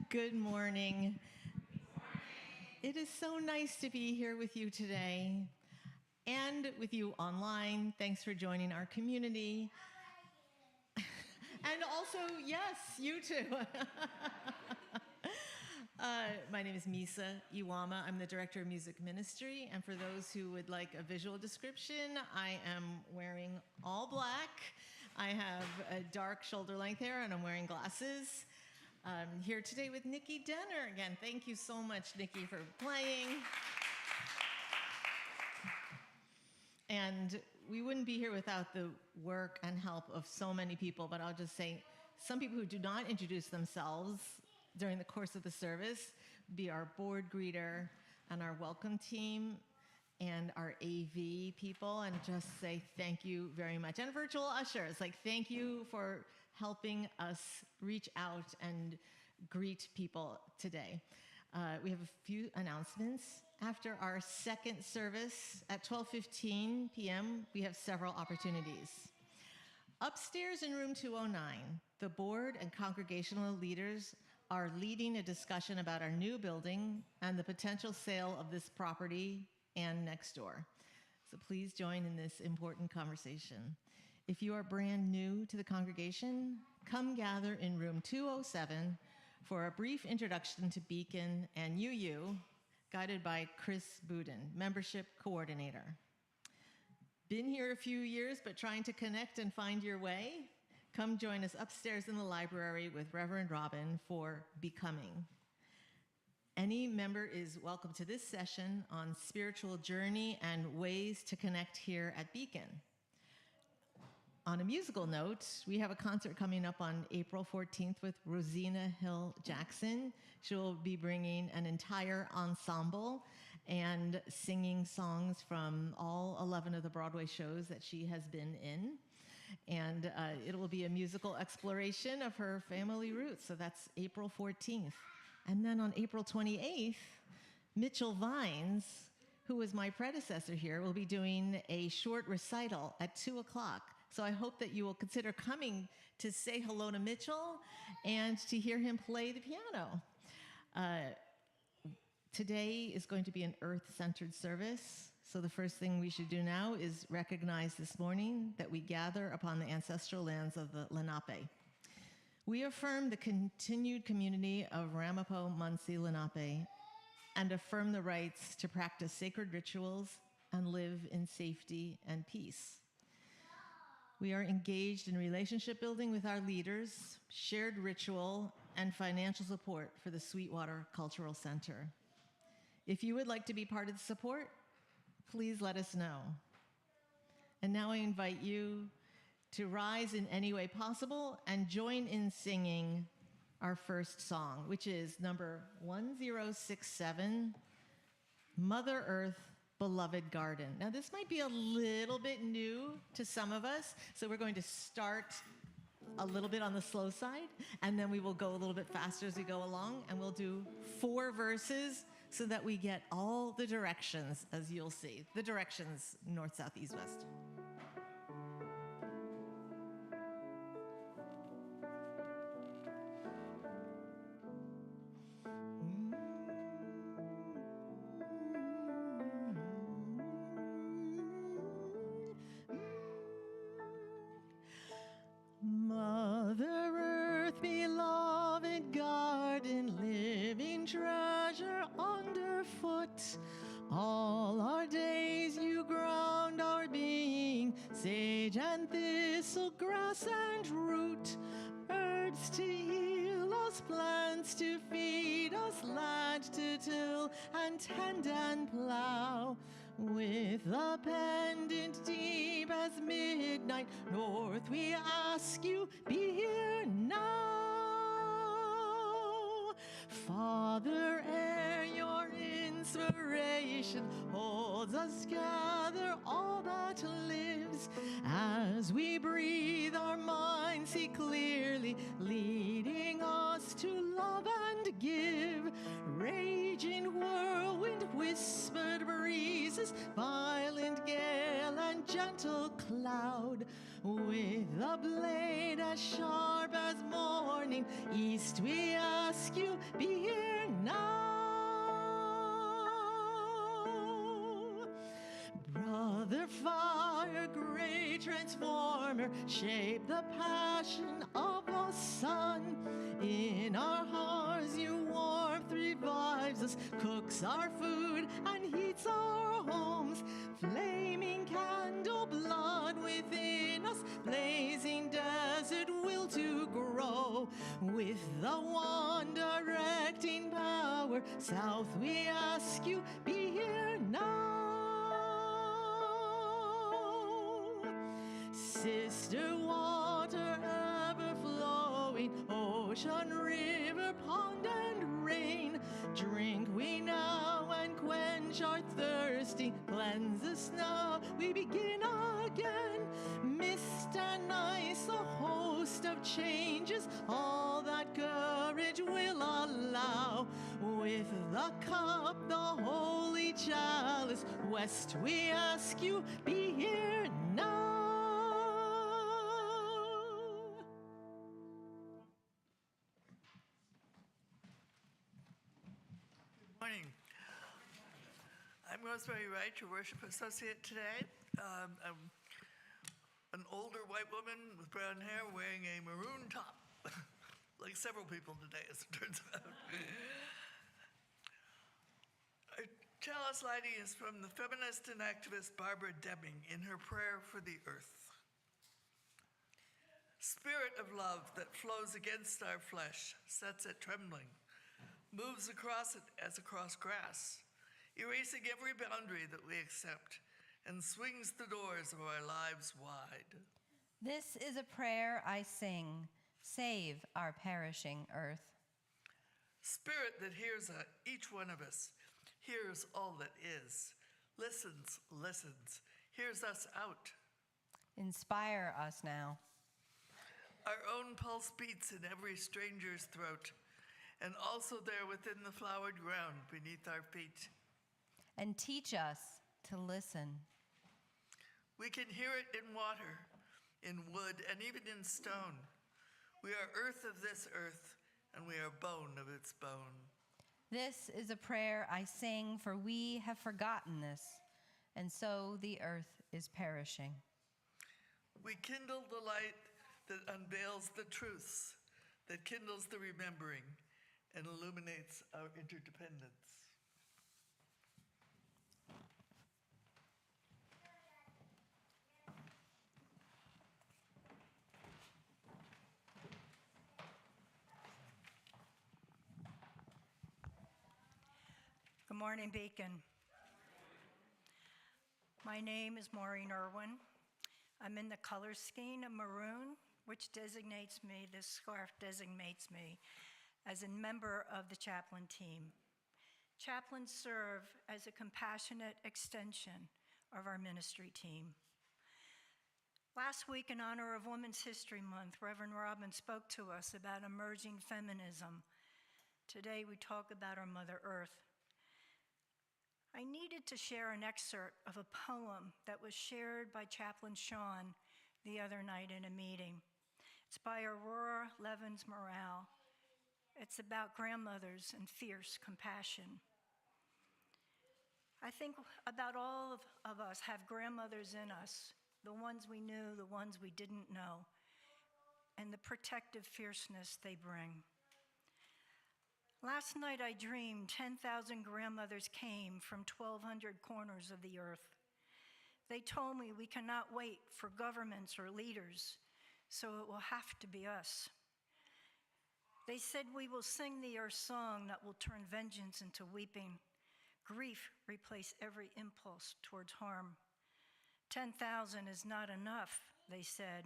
Good morning. It is so nice to be here with you today and with you online. Thanks for joining our community. And also, yes, you too. My name is Misa Iwama. I'm the Director of Music Ministry. And for those who would like a visual description, I am wearing all black. I have a dark shoulder length hair and I'm wearing glasses. I'm here today with Nikki Denner. Again, thank you so much, Nikki, for playing. And we wouldn't be here without the work and help of so many people, but I'll just say some people who do not introduce themselves during the course of the service be our board greeter and our welcome team and our AV people, and just say thank you very much. And virtual ushers, thank you for helping us reach out and greet people today. We have a few announcements. After our second service at 12:15 p.m., we have several opportunities. Upstairs in room 209, the board and congregational leaders are leading a discussion about our new building and the potential sale of this property and next door. So please join in this important conversation. If you are brand new to the congregation, come gather in room 207 for a brief introduction to Beacon and UU, guided by Chris Boudin, membership coordinator. Been here a few years, but trying to connect and find your way? Come join us upstairs in the library with Reverend Robin for Becoming. Any member is welcome to this session on spiritual journey and ways to connect here at Beacon. On a musical note, we have a concert coming up on April 14th with Rosina Hill Jackson. She'll be bringing an entire ensemble and singing songs from all 11 of the Broadway shows that she has been in. And it will be a musical exploration of her family roots. So that's April 14th. And then on April 28th, Mitchell Vines, who was my predecessor here, will be doing a short recital at 2 o'clock. So I hope that you will consider coming to say hello to Mitchell and to hear him play the piano. Today is going to be an earth-centered service. So the first thing we should do now is recognize this morning that we gather upon the ancestral lands of the Lenape. We affirm the continued community of Ramapo, Muncie, Lenape, and affirm the rights to practice sacred rituals and live in safety and peace. We are engaged in relationship building with our leaders, shared ritual, and financial support for the Sweetwater Cultural Center. If you would like to be part of the support, please let us know. And now I invite you to rise in any way possible and join in singing our first song, which is number 1067, Mother Earth, Beloved Garden. Now this might be a little bit new to some of us, so we're going to start a little bit on the slow side, and then we will go a little bit faster as we go along, and we'll do 4 verses so that we get all the directions, as you'll see. The directions, north, south, east, west. Mother Earth, beloved garden, living treasure underfoot. All our days you ground our being, sage and thistle, grass and root. Herbs to heal us, plants to feed us, land to till and tend and plow. With a pendant deep as midnight north, we ask you, be here now. Father Air, your inspiration holds us gather all that lives. As we breathe, our minds see clearly, leading us to love and give. Raging whirlwind, whispered breezes, violent gale and gentle cloud. With a blade as sharp as morning, east we are. ask you, be here now. Brother fire, great transformer, shape the passion of the sun. In our hearts your warmth revives us, cooks our food and heats our homes. Flaming candle blood within us, blazing desert will to grow. With the one directing power, south we ask you, be here now. Sister water ever flowing, ocean, river, pond, and rain, drink we now and quench our thirsting. Cleanse us now, we begin again. Mist and ice, a host of changes, all that courage will allow. With the cup, the holy chalice, west we ask you, be here now. Morning. I'm Rosemary Wright, your worship associate today. I'm an older white woman with brown hair wearing a maroon top, like several people today, as it turns out. Our chalice lighting is from the feminist and activist Barbara Deming in her prayer for the earth. Spirit of love that flows against our flesh, sets it trembling, moves across it as across grass, erasing every boundary that we accept, and swings the doors of our lives wide. This is a prayer I sing, save our perishing earth. Spirit that hears each one of us, hears all that is, listens, hears us out. Inspire us now. Our own pulse beats in every stranger's throat, and also there within the flowered ground beneath our feet. And teach us to listen. We can hear it in water, in wood, and even in stone. We are earth of this earth, and we are bone of its bone. This is a prayer I sing, for we have forgotten this, and so the earth is perishing. We kindle the light that unveils the truths, that kindles the remembering, and illuminates our interdependence. Good morning, Beacon. My name is Maureen Irwin. I'm in the color scheme of maroon, which designates me, this scarf designates me as a member of the chaplain team. Chaplains serve as a compassionate extension of our ministry team. Last week, in honor of Women's History Month, Reverend Robin spoke to us about emerging feminism. Today, we talk about our Mother Earth. I needed to share an excerpt of a poem that was shared by Chaplain Sean the other night in a meeting. It's by Aurora Levins Morale. It's about grandmothers and fierce compassion. I think about all of us have grandmothers in us, the ones we knew, the ones we didn't know, and the protective fierceness they bring. Last night I dreamed 10,000 grandmothers came from 1,200 corners of the earth. They told me we cannot wait for governments or leaders, so it will have to be us. They said we will sing the earth song that will turn vengeance into weeping, grief replace every impulse towards harm. 10,000 is not enough, they said,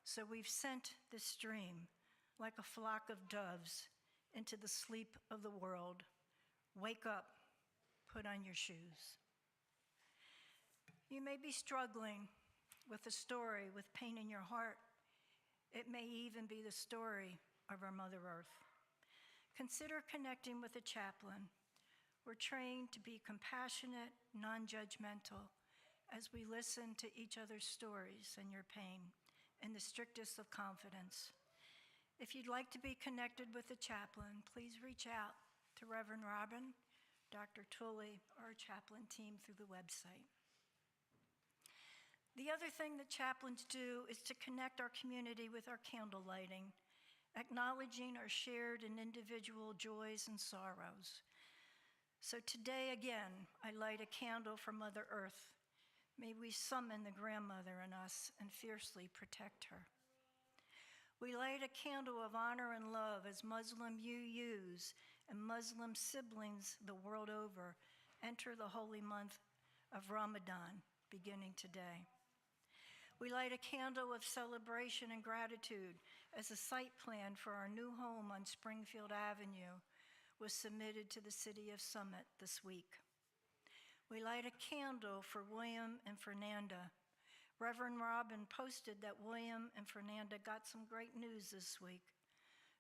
so we've sent this stream like a flock of doves into the sleep of the world. Wake up, put on your shoes. You may be struggling with a story with pain in your heart. It may even be the story of our Mother Earth. Consider connecting with a chaplain. We're trained to be compassionate, non-judgmental, as we listen to each other's stories and your pain in the strictest of confidence. If you'd like to be connected with the chaplain, please reach out to Reverend Robin, Dr. Tully, or our chaplain team through the website. The other thing that chaplains do is to connect our community with our candle lighting, acknowledging our shared and individual joys and sorrows. So today, again, I light a candle for Mother Earth. May we summon the grandmother in us and fiercely protect her. We light a candle of honor and love as Muslim UUs and Muslim siblings the world over enter the holy month of Ramadan, beginning today. We light a candle of celebration and gratitude as a site plan for our new home on Springfield Avenue was submitted to the City of Summit this week. We light a candle for William and Fernanda. Reverend Robin posted that William and Fernanda got some great news this week.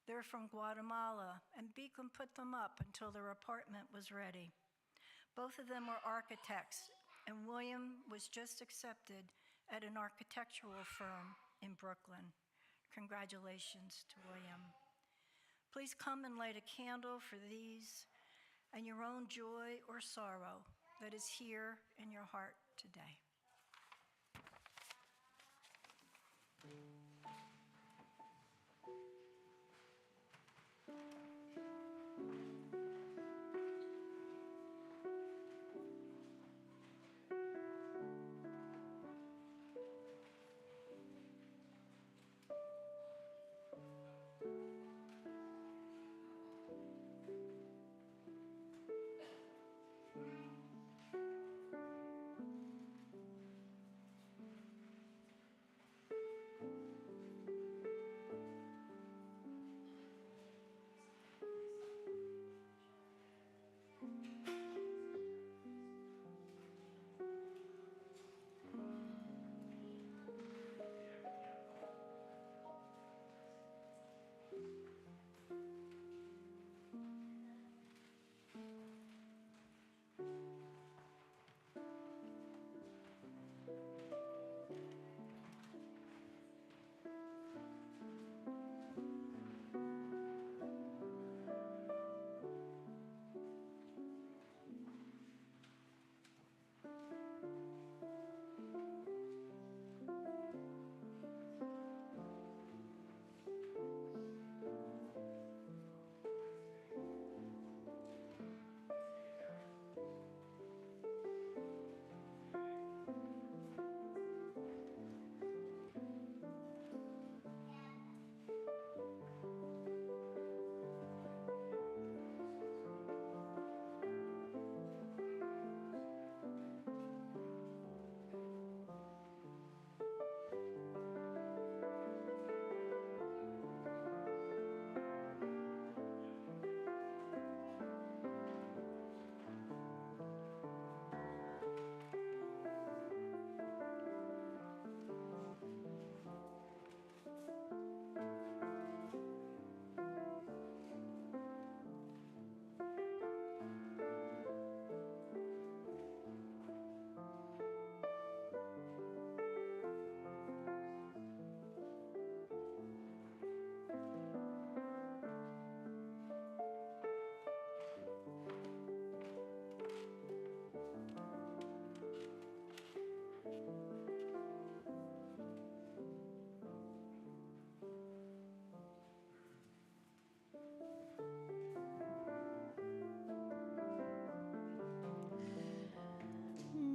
They're from Guatemala, and Beacon put them up until their apartment was ready. Both of them were architects, and William was just accepted at an architectural firm in Brooklyn. Congratulations to William. Please come and light a candle for these and your own joy or sorrow that is here in your heart today.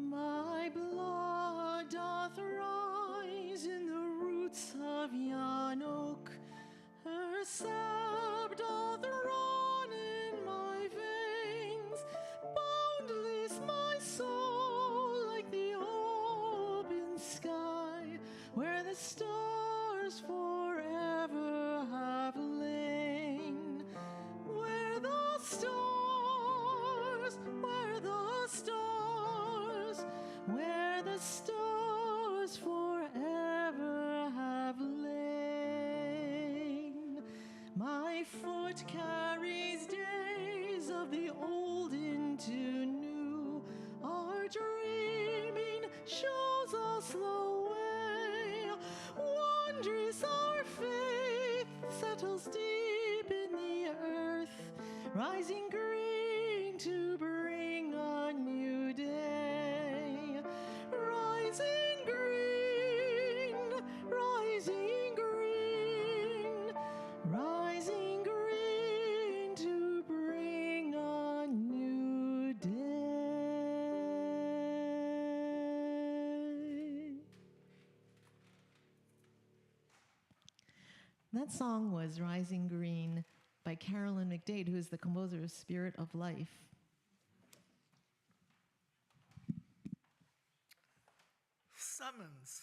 My blood doth rise in the roots of yon oak. Her sap doth run in my veins. Boundless my soul like the open sky, where the stars forever have lain. Where the stars, where the stars, where the stars forever have lain. My foot carries days of the old into new. Our dreaming shows us the way. Wondrous our faith set petals deep in the earth, rising green to bring a new day. Rising green, rising green, rising green to bring a new day. That song was Rising Green by Carolyn McDade, who is the composer of Spirit of Life. Summons,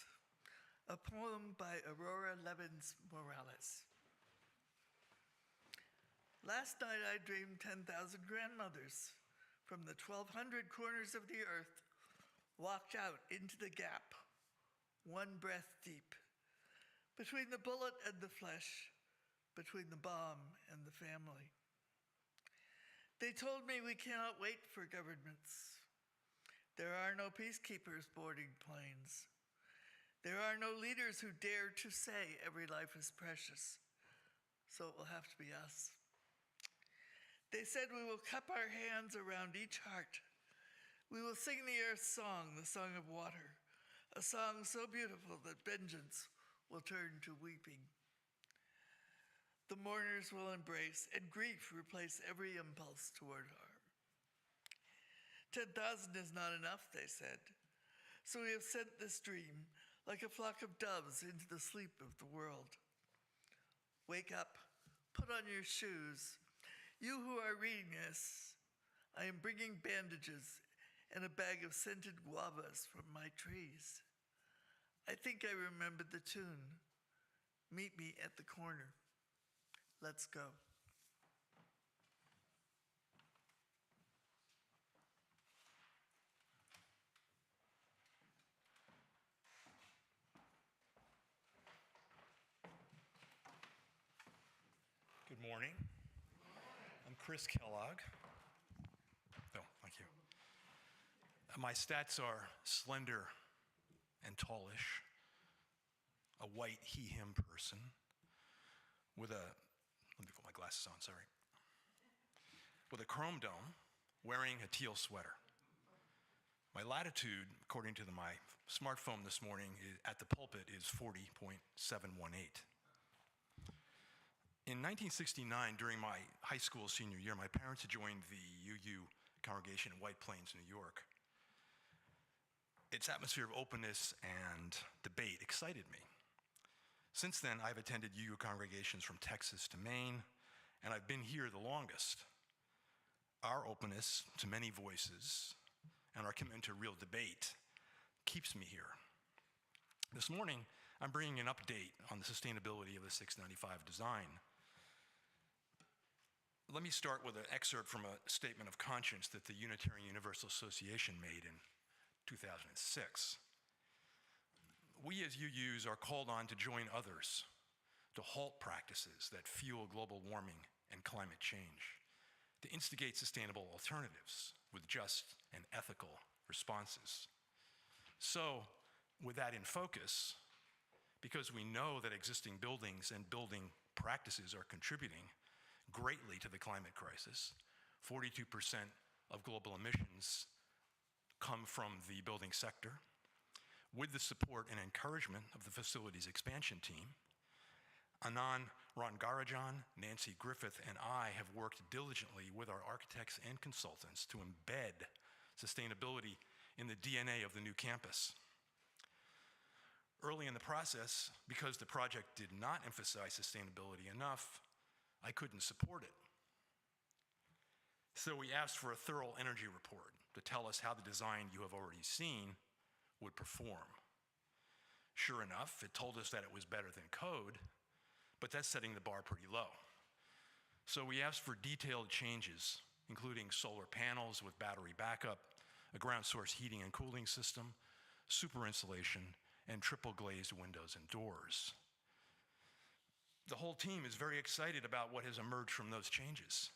a poem by Aurora Levins Morales. Last night I dreamed 10,000 grandmothers from the 1,200 corners of the earth walked out into the gap, one breath deep, between the bullet and the flesh, between the bomb and the family. They told me we cannot wait for governments. There are no peacekeepers boarding planes. There are no leaders who dare to say every life is precious. So it will have to be us. They said we will cup our hands around each heart. We will sing the earth's song, the song of water, a song so beautiful that vengeance will turn to weeping. The mourners will embrace, and grief replace every impulse toward harm. 10,000 is not enough, they said. So we have sent this dream like a flock of doves into the sleep of the world. Wake up, put on your shoes. You who are reading this, I am bringing bandages and a bag of scented guavas from my trees. I think I remembered the tune. Meet me at the corner. Let's go. Good morning. I'm Chris Kellogg. Oh, thank you. My stats are slender and tallish, a white he/him person with a, let me put my glasses on, sorry, with a chrome dome, wearing a teal sweater. My latitude, according to my smartphone this morning, at the pulpit is 40.718. In 1969, during my high school senior year, my parents had joined the UU congregation in White Plains, New York. Its atmosphere of openness and debate excited me. Since then, I've attended UU congregations from Texas to Maine, and I've been here the longest. Our openness to many voices and our commitment to real debate keeps me here. This morning, I'm bringing an update on the sustainability of the 695 design. Let me start with an excerpt from a statement of conscience that the Unitarian Universal Association made in 2006. We as UUs are called on to join others to halt practices that fuel global warming and climate change, to instigate sustainable alternatives with just and ethical responses. So, with that in focus, because we know that existing buildings and building practices are contributing greatly to the climate crisis, 42% of global emissions come from the building sector. With the support and encouragement of the facilities expansion team, Anand Rangarajan, Nancy Griffith, and I have worked diligently with our architects and consultants to embed sustainability in the DNA of the new campus. Early in the process, because the project did not emphasize sustainability enough, I couldn't support it. So we asked for a thorough energy report to tell us how the design you have already seen would perform. Sure enough, it told us that it was better than code, but that's setting the bar pretty low. So we asked for detailed changes, including solar panels with battery backup, a ground source heating and cooling system, super insulation, and triple glazed windows and doors. The whole team is very excited about what has emerged from those changes.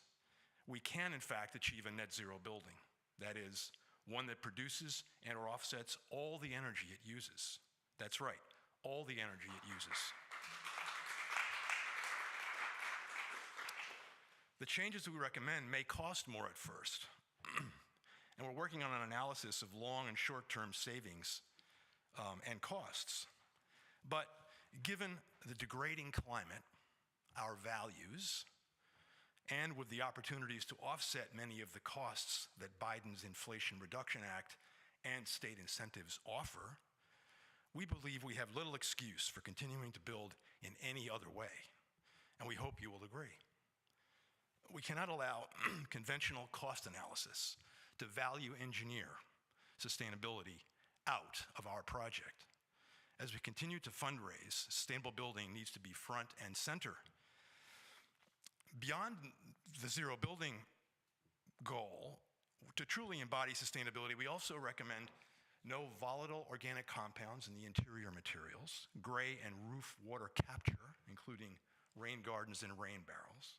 We can, in fact, achieve a net zero building. That is, one that produces and or offsets all the energy it uses. That's right, all the energy it uses. The changes we recommend may cost more at first, and we're working on an analysis of long and short-term savings and costs. But given the degrading climate, our values, and with the opportunities to offset many of the costs that Biden's Inflation Reduction Act and state incentives offer, we believe we have little excuse for continuing to build in any other way, and we hope you will agree. We cannot allow conventional cost analysis to value engineer sustainability out of our project. As we continue to fundraise, sustainable building needs to be front and center. Beyond the zero building goal, to truly embody sustainability, we also recommend no volatile organic compounds in the interior materials, gray and roof water capture, including rain gardens and rain barrels,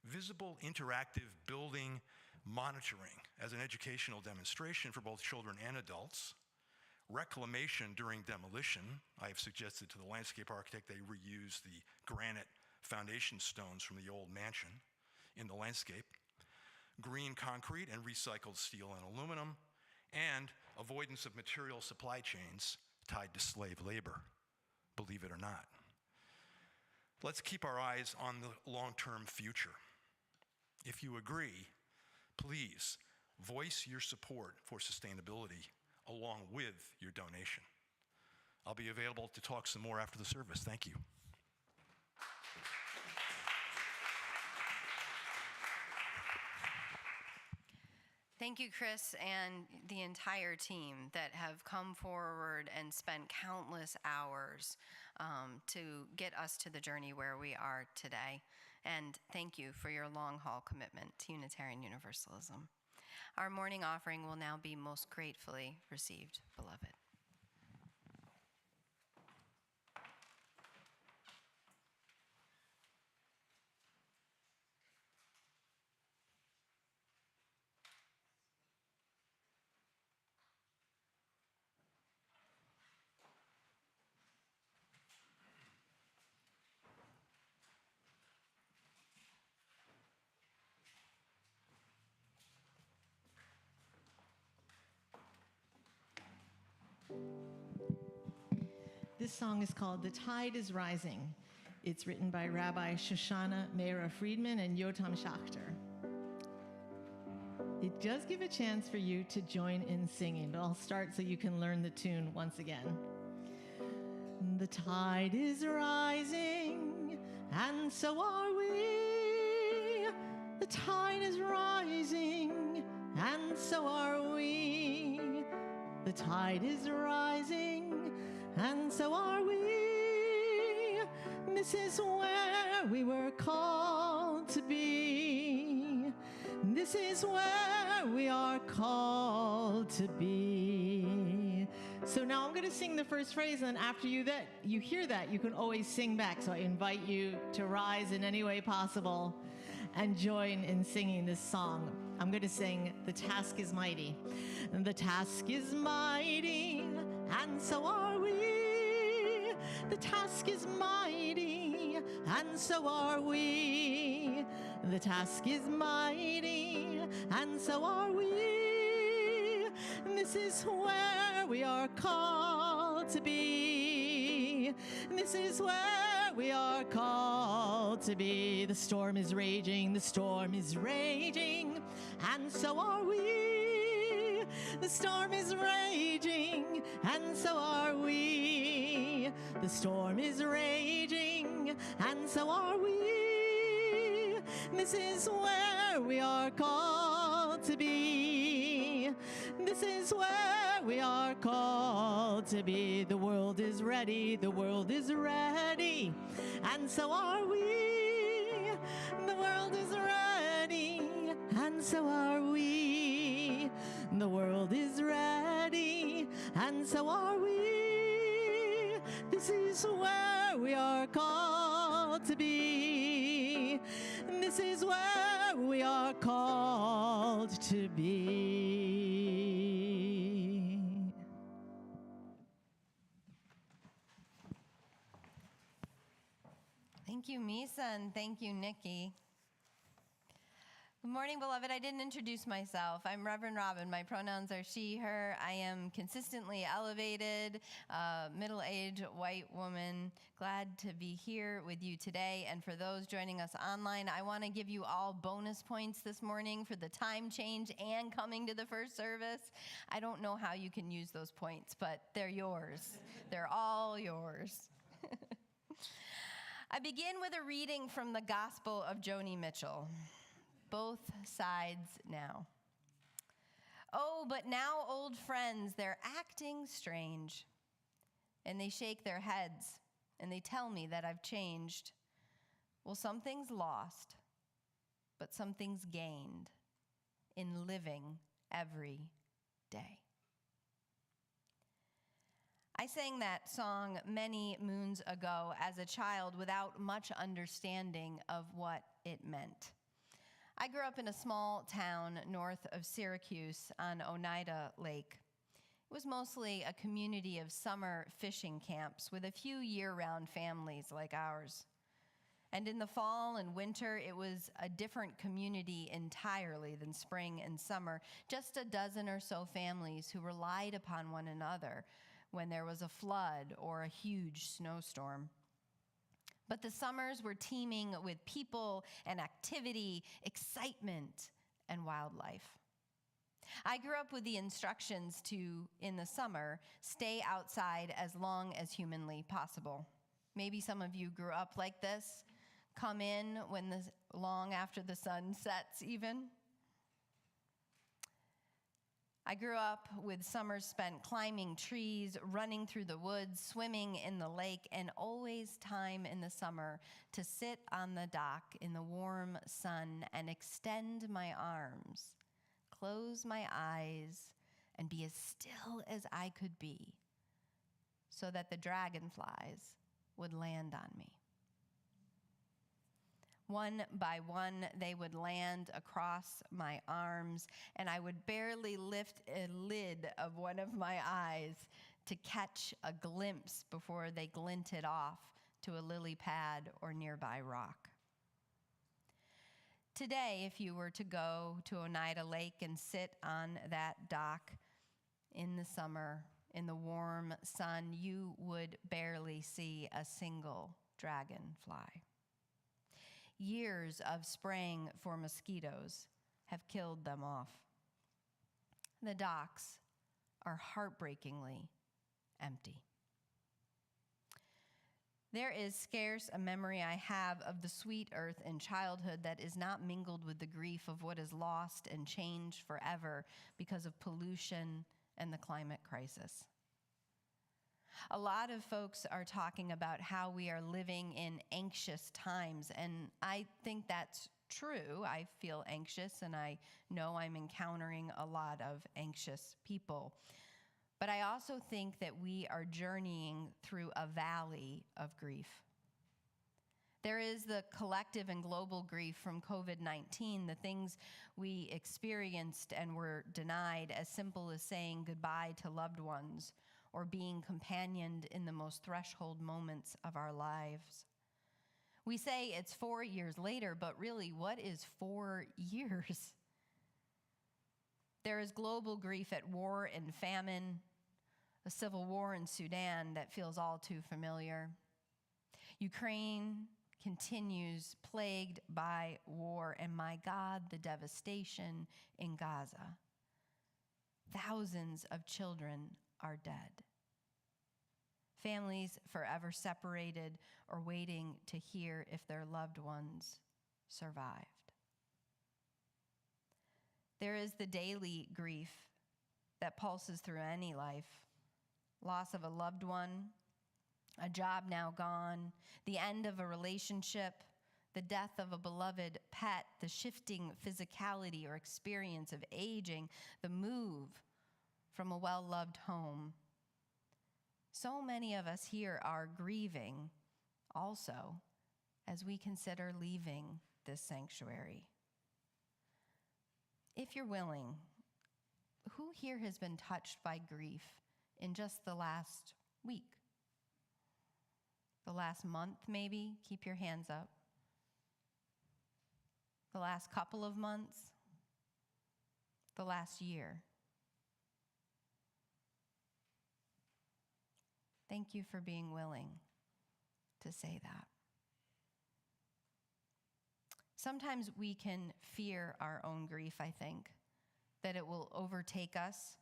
visible interactive building monitoring as an educational demonstration for both children and adults, reclamation during demolition. I have suggested to the landscape architect they reuse the granite foundation stones from the old mansion in the landscape, green concrete and recycled steel and aluminum, and avoidance of material supply chains tied to slave labor, believe it or not. Let's keep our eyes on the long-term future. If you agree, please voice your support for sustainability along with your donation. I'll be available to talk some more after the service. Thank you. Thank you, Chris, and the entire team that have come forward and spent countless hours to get us to the journey where we are today. And thank you for your long-haul commitment to Unitarian Universalism. Our morning offering will now be most gratefully received, beloved. This song is called The Tide is Rising. It's written by Rabbi Shoshana Meira Friedman and Yotam Schachter. It does give a chance for you to join in singing, but I'll start so you can learn the tune once again. The tide is rising, and so are we. The tide is rising, and so are we. The tide is rising, and so are we. This is where we were called to be. This is where we are called to be. So now I'm going to sing the first phrase, and after you hear that, you can always sing back. So I invite you to rise in any way possible and join in singing this song. I'm going to sing The Task is Mighty. The task is mighty, and so are we. The task is mighty, and so are we. The task is mighty, and so are we. This is where we are called to be. This is where we are called to be. The storm is raging, and so are we. The storm is raging, and so are we. The storm is raging, and so are we. This is where we are called to be. This is where we are called to be. The world is ready, and so are we. The world is ready, and so are we. The world is ready, and so are we. This is where we are called to be. This is where we are called to be. Thank you, Misa, and thank you, Nikki. Good morning, beloved. I didn't introduce myself. I'm Reverend Robin. My pronouns are she, her. I am consistently elevated, middle-aged white woman. Glad to be here with you today. And for those joining us online, I want to give you all bonus points this morning for the time change and coming to the first service. I don't know how you can use those points, but they're yours. They're all yours. I begin with a reading from the Gospel of Joni Mitchell. Both sides now. Oh, but now, old friends, they're acting strange. And they shake their heads, and they tell me that I've changed. Well, something's lost, but something's gained in living every day. I sang that song many moons ago as a child without much understanding of what it meant. I grew up in a small town north of Syracuse on Oneida Lake. It was mostly a community of summer fishing camps with a few year-round families like ours. And in the fall and winter, it was a different community entirely than spring and summer, just a dozen or so families who relied upon one another when there was a flood or a huge snowstorm. But the summers were teeming with people and activity, excitement, and wildlife. I grew up with the instructions to, in the summer, stay outside as long as humanly possible. Maybe some of you grew up like this, come in long after the sun sets even. I grew up with summers spent climbing trees, running through the woods, swimming in the lake, and always time in the summer to sit on the dock in the warm sun and extend my arms, close my eyes, and be as still as I could be so that the dragonflies would land on me. One by one, they would land across my arms, and I would barely lift a lid of one of my eyes to catch a glimpse before they glinted off to a lily pad or nearby rock. Today, if you were to go to Oneida Lake and sit on that dock in the summer, in the warm sun, you would barely see a single dragonfly. Years of spraying for mosquitoes have killed them off. The docks are heartbreakingly empty. There is scarce a memory I have of the sweet earth in childhood that is not mingled with the grief of what is lost and changed forever because of pollution and the climate crisis. A lot of folks are talking about how we are living in anxious times, and I think that's true. I feel anxious, and I know I'm encountering a lot of anxious people. But I also think that we are journeying through a valley of grief. There is the collective and global grief from COVID-19, the things we experienced and were denied, as simple as saying goodbye to loved ones, or being companioned in the most threshold moments of our lives. We say it's 4 years later, but really, what is 4 years? There is global grief at war and famine, a civil war in Sudan that feels all too familiar. Ukraine continues plagued by war, and my God, the devastation in Gaza. Thousands of children are dead. Families forever separated or waiting to hear if their loved ones survived. There is the daily grief that pulses through any life. Loss of a loved one, a job now gone, the end of a relationship, the death of a beloved pet, the shifting physicality or experience of aging, the move from a well-loved home. So many of us here are grieving also as we consider leaving this sanctuary. If you're willing, who here has been touched by grief in just the last week? The last month, maybe? Keep your hands up. the last couple of months, the last year. Thank you for being willing to say that. Sometimes we can fear our own grief, I think, that it will overtake us.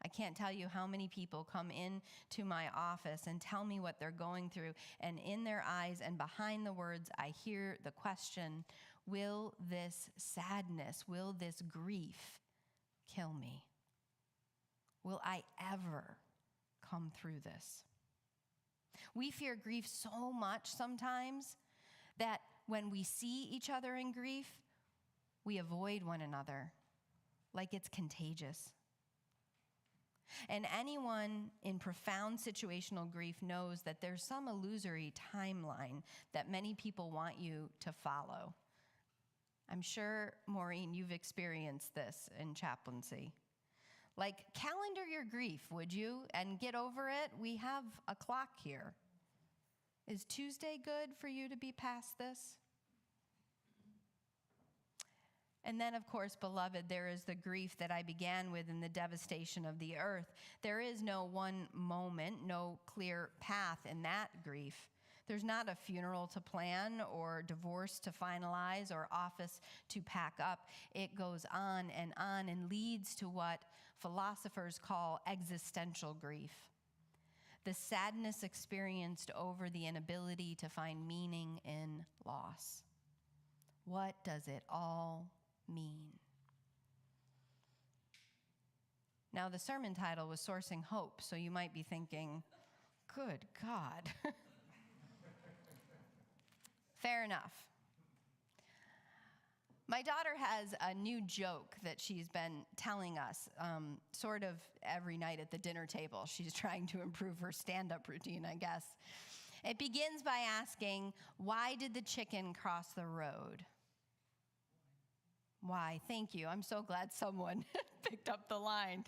I can't tell you how many people come in to my office and tell me what they're going through, and in their eyes and behind the words, I hear the question, will this sadness, will this grief kill me? Will I ever come through this? We fear grief so much sometimes that when we see each other in grief, we avoid one another like it's contagious. And anyone in profound situational grief knows that there's some illusory timeline that many people want you to follow. I'm sure, Maureen, you've experienced this in chaplaincy. Like, calendar your grief, would you? And get over it. We have a clock here. Is Tuesday good for you to be past this? And then, of course, beloved, there is the grief that I began with in the devastation of the earth. There is no one moment, no clear path in that grief. There's not a funeral to plan or divorce to finalize or office to pack up. It goes on and leads to what philosophers call existential grief. The sadness experienced over the inability to find meaning in loss. What does it all mean? Now, the sermon title was Sourcing Hope, so you might be thinking, good God. Fair enough. My daughter has a new joke that she's been telling us sort of every night at the dinner table. She's trying to improve her stand-up routine, I guess. It begins by asking, why did the chicken cross the road? Why? Thank you. I'm so glad someone picked up the line.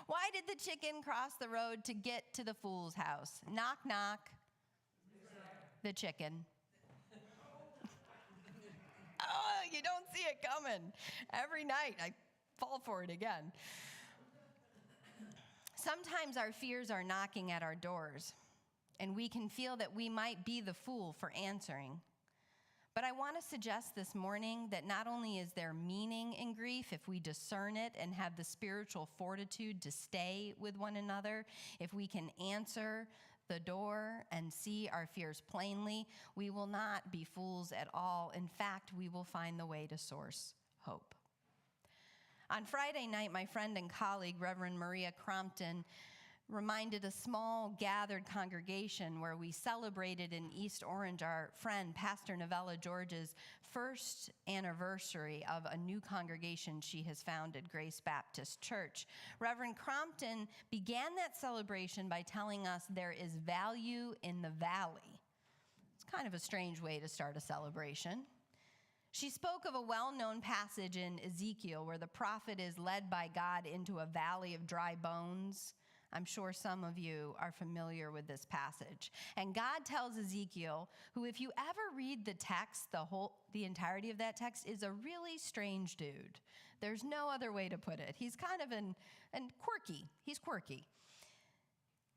Why did the chicken cross the road to get to the fool's house? Knock, knock. The chicken. Oh, you don't see it coming. Every night I fall for it again. Sometimes our fears are knocking at our doors, and we can feel that we might be the fool for answering. But I want to suggest this morning that not only is there meaning in grief if we discern it and have the spiritual fortitude to stay with one another, if we can answer the door and see our fears plainly, we will not be fools at all. In fact, we will find the way to source hope. On Friday night, my friend and colleague, Reverend Maria Crompton, reminded a small gathered congregation where we celebrated in East Orange our friend, Pastor Novella George's first anniversary of a new congregation she has founded, Grace Baptist Church. Reverend Crompton began that celebration by telling us there is value in the valley. It's kind of a strange way to start a celebration. She spoke of a well-known passage in Ezekiel where the prophet is led by God into a valley of dry bones. I'm sure some of you are familiar with this passage. And God tells Ezekiel, who, if you ever read the text, the entirety of that text, is a really strange dude. There's no other way to put it. He's kind of quirky. He's quirky.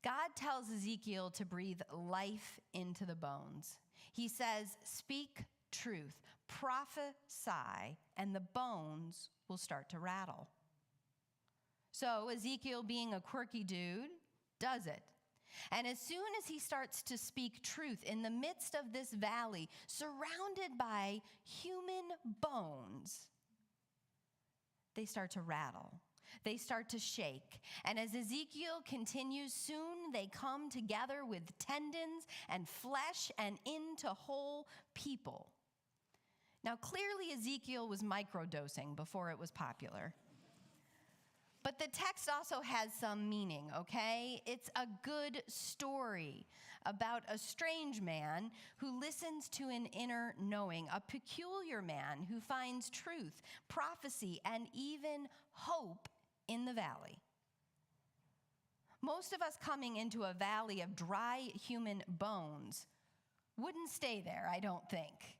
God tells Ezekiel to breathe life into the bones. He says, speak truth, prophesy, and the bones will start to rattle. So Ezekiel, being a quirky dude, does it. And as soon as he starts to speak truth in the midst of this valley, surrounded by human bones, they start to rattle. They start to shake. And as Ezekiel continues, soon they come together with tendons and flesh and into whole people. Now, clearly Ezekiel was microdosing before it was popular. But the text also has some meaning, okay? It's a good story about a strange man who listens to an inner knowing, a peculiar man who finds truth, prophecy, and even hope in the valley. Most of us coming into a valley of dry human bones wouldn't stay there, I don't think.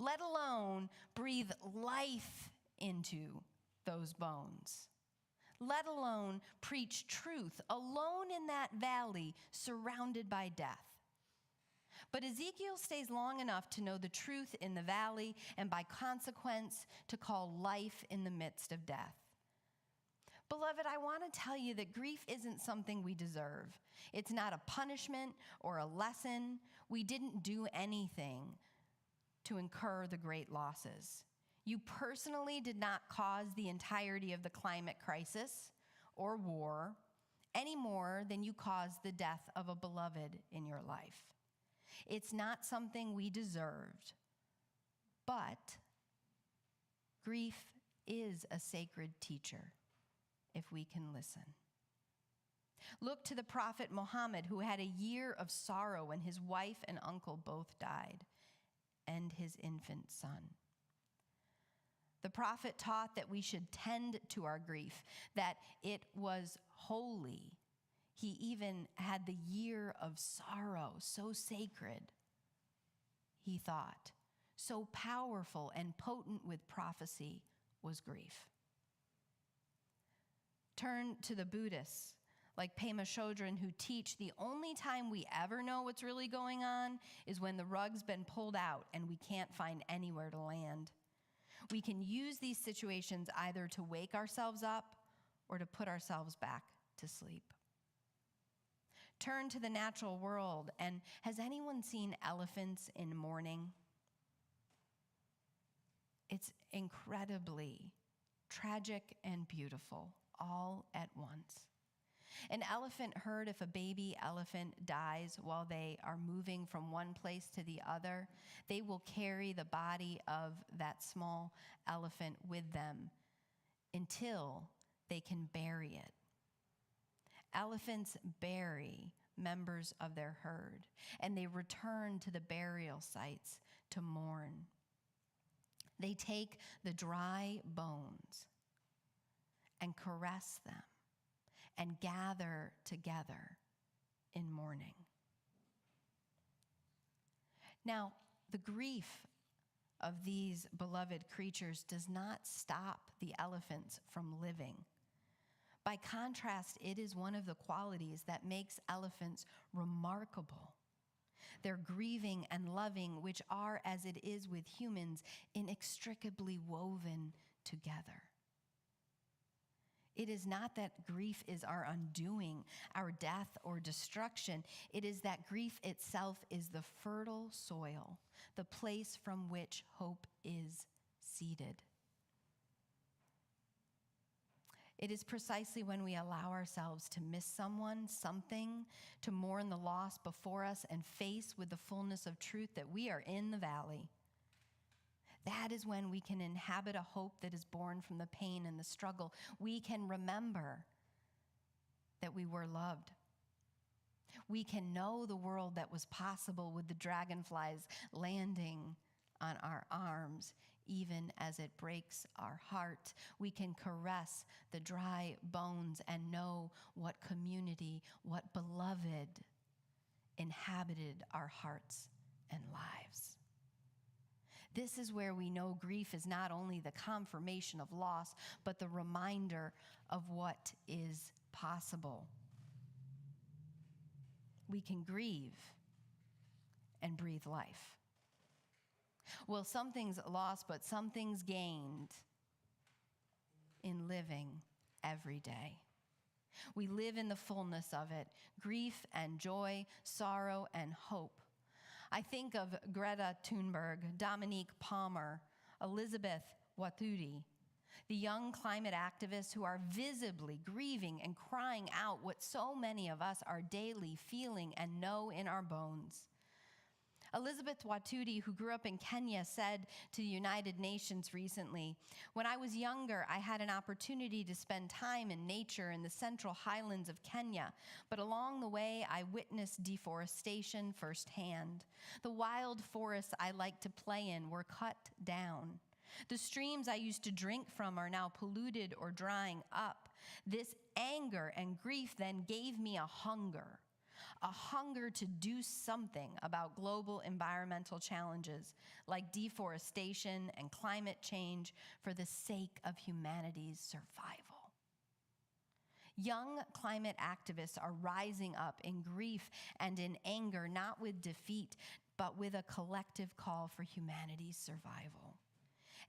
let alone breathe life into those bones, let alone preach truth alone in that valley surrounded by death. But Ezekiel stays long enough to know the truth in the valley and by consequence to call life in the midst of death. Beloved, I want to tell you that grief isn't something we deserve. It's not a punishment or a lesson. We didn't do anything to incur the great losses. You personally did not cause the entirety of the climate crisis or war any more than you caused the death of a beloved in your life. It's not something we deserved, but grief is a sacred teacher if we can listen. Look to the prophet Muhammad, who had a year of sorrow when his wife and uncle both died, and his infant son. The prophet taught that we should tend to our grief, that it was holy. He even had the year of sorrow, so sacred, he thought, so powerful and potent with prophecy was grief. Turn to the Buddhists, like Pema Chodron, who teach the only time we ever know what's really going on is when the rug's been pulled out and we can't find anywhere to land. We can use these situations either to wake ourselves up or to put ourselves back to sleep. Turn to the natural world, and has anyone seen elephants in mourning? It's incredibly tragic and beautiful, all at once. An elephant herd, if a baby elephant dies while they are moving from one place to the other, they will carry the body of that small elephant with them until they can bury it. Elephants bury members of their herd, and they return to the burial sites to mourn. They take the dry bones and caress them and gather together in mourning. Now, the grief of these beloved creatures does not stop the elephants from living. By contrast, it is one of the qualities that makes elephants remarkable. Their grieving and loving, which are, as it is with humans, inextricably woven together. It is not that grief is our undoing, our death or destruction. It is that grief itself is the fertile soil, the place from which hope is seeded. It is precisely when we allow ourselves to miss someone, something, to mourn the loss before us and face with the fullness of truth that we are in the valley. That is when we can inhabit a hope that is born from the pain and the struggle. We can remember that we were loved. We can know the world that was possible with the dragonflies landing on our arms, even as it breaks our heart. We can caress the dry bones and know what community, what beloved inhabited our hearts and lives. This is where we know grief is not only the confirmation of loss, but the reminder of what is possible. We can grieve and breathe life. Well, something's lost, but something's gained in living every day. We live in the fullness of it, grief and joy, sorrow and hope. I think of Greta Thunberg, Dominique Palmer, Elizabeth Wathuti, the young climate activists who are visibly grieving and crying out what so many of us are daily feeling and know in our bones. Elizabeth Wathuti, who grew up in Kenya, said to the United Nations recently, "When I was younger, I had an opportunity to spend time in nature in the central highlands of Kenya, but along the way, I witnessed deforestation firsthand. The wild forests I liked to play in were cut down. The streams I used to drink from are now polluted or drying up. This anger and grief then gave me a hunger a hunger to do something about global environmental challenges like deforestation and climate change for the sake of humanity's survival. Young climate activists are rising up in grief and in anger, not with defeat, but with a collective call for humanity's survival.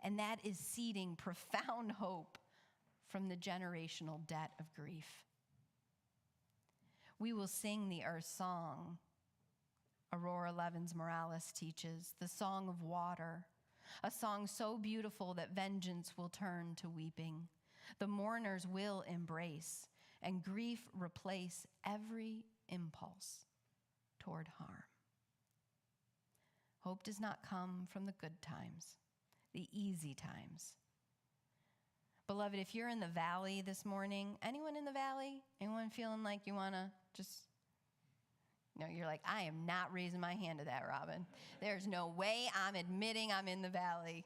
And that is seeding profound hope from the generational debt of grief. We will sing the Earth Song, Aurora Levins Morales teaches, the song of water, a song so beautiful that vengeance will turn to weeping. The mourners will embrace, and grief replace every impulse toward harm. Hope does not come from the good times, the easy times. Beloved, if you're in the valley this morning, anyone in the valley? Anyone feeling like you want to just, you're like, I am not raising my hand to that, Robin. There's no way I'm admitting I'm in the valley.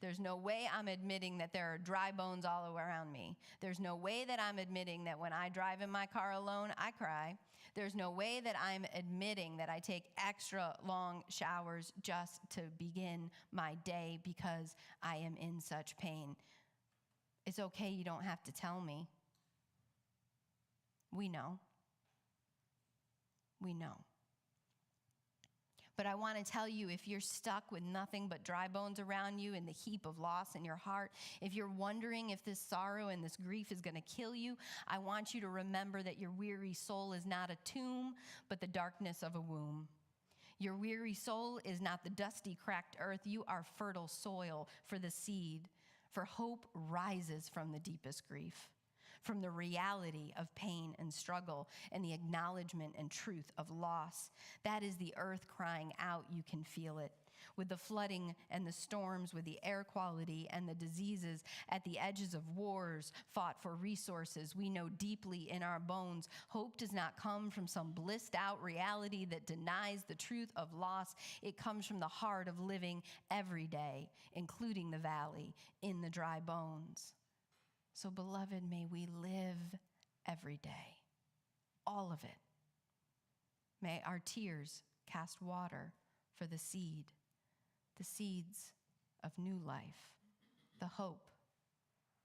There's no way I'm admitting that there are dry bones all around me. There's no way that I'm admitting that when I drive in my car alone, I cry. There's no way that I'm admitting that I take extra long showers just to begin my day because I am in such pain. It's okay, you don't have to tell me. We know. We know. But I want to tell you, if you're stuck with nothing but dry bones around you and the heap of loss in your heart, if you're wondering if this sorrow and this grief is going to kill you, I want you to remember that your weary soul is not a tomb, but the darkness of a womb. Your weary soul is not the dusty, cracked earth. You are fertile soil for the seed, for hope rises from the deepest grief, from the reality of pain and struggle and the acknowledgement and truth of loss. That is the earth crying out. You can feel it. With the flooding and the storms, with the air quality and the diseases at the edges of wars fought for resources, we know deeply in our bones, hope does not come from some blissed out reality that denies the truth of loss. It comes from the heart of living every day, including the valley, in the dry bones. So, beloved, may we live every day, all of it. May our tears cast water for the seeds of new life, the hope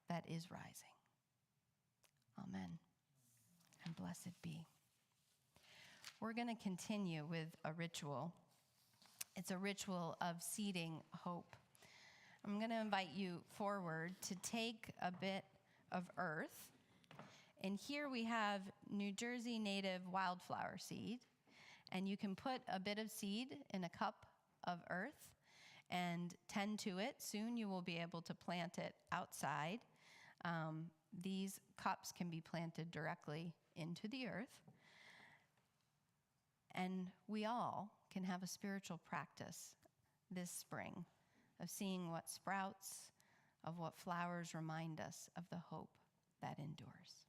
that is rising. Amen, and blessed be. We're going to continue with a ritual. It's a ritual of seeding hope. I'm going to invite you forward to take a bit of earth. And here we have New Jersey native wildflower seed. And you can put a bit of seed in a cup of earth and tend to it. Soon you will be able to plant it outside. These cups can be planted directly into the earth. And we all can have a spiritual practice this spring of seeing what sprouts, of what flowers remind us of the hope that endures.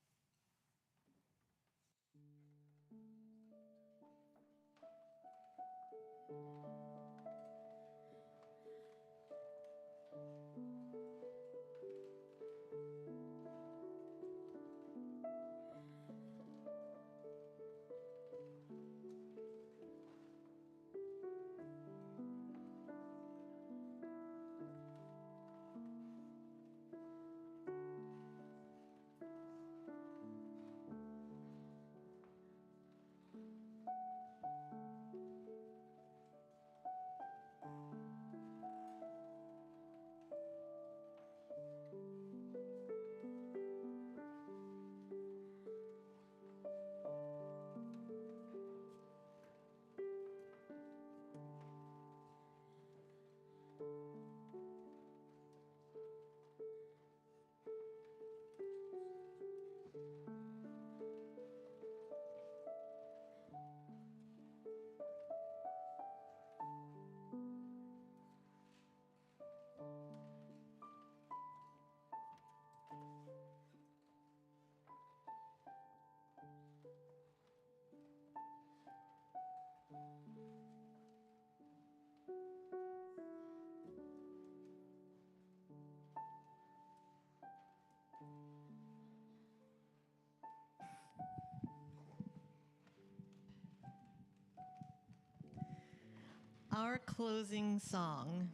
our closing song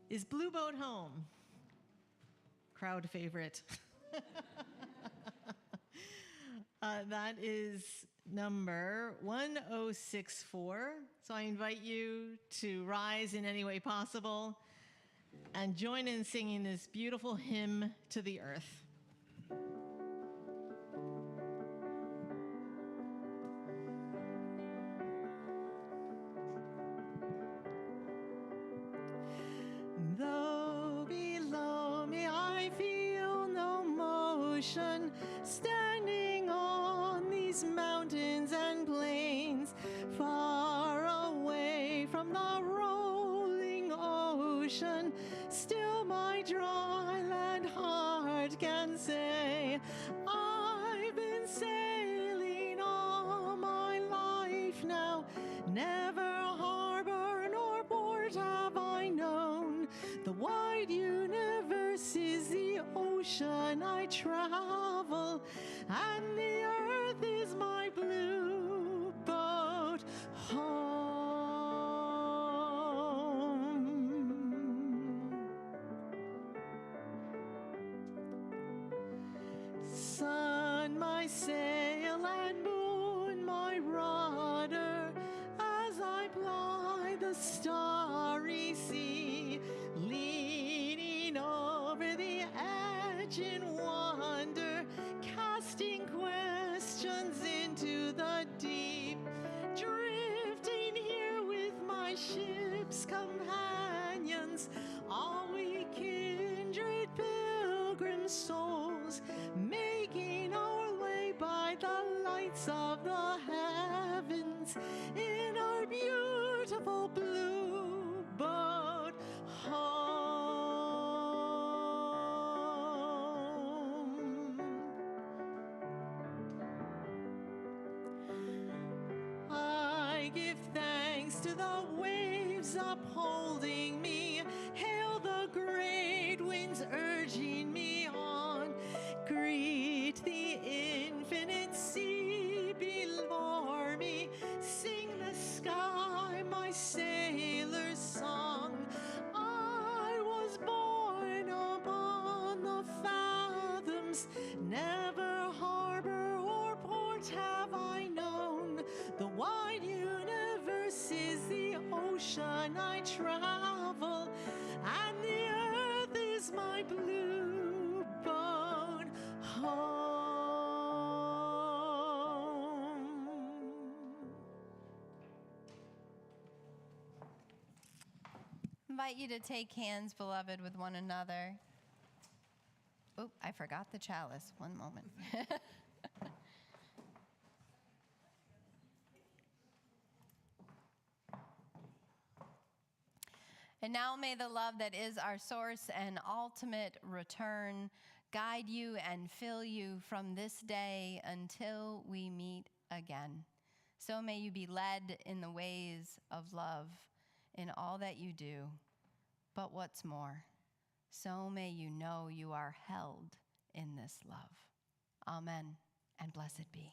is Blue Boat Home. Crowd favorite. That is number 1064. So I invite you to rise in any way possible and join in singing this beautiful hymn to the earth. Though below me I feel no motion, standing on these mountains and plains, far away from the rolling ocean, still my dry land heart can say, I've been sailing all my life now, never harbor nor port have I known. The wide universe is the ocean I travel, and the earth is my blue boat home. Sun, my sail, and moon, my rudder, as I ply the starry sea, leaning over the edge in wonder, casting questions into the deep, drifting here with my ship's companions, all we kindred pilgrim souls, making our way by the lights of the heavens in our beautiful blue boat home. I give thanks to the waves upholding me, hail the great winds urging me on, greet the infinite sea before me, sing the sky my sailor's song. I was born upon the fathoms, never harbor or port have I known. The wide universe is the ocean I travel, and the earth is my blue boat home. Invite you to take hands, beloved, with one another. Oh, I forgot the chalice. One moment. And now may the love that is our source and ultimate return guide you and fill you from this day until we meet again. So may you be led in the ways of love in all that you do. But what's more, so may you know you are held in this love. Amen, and blessed be.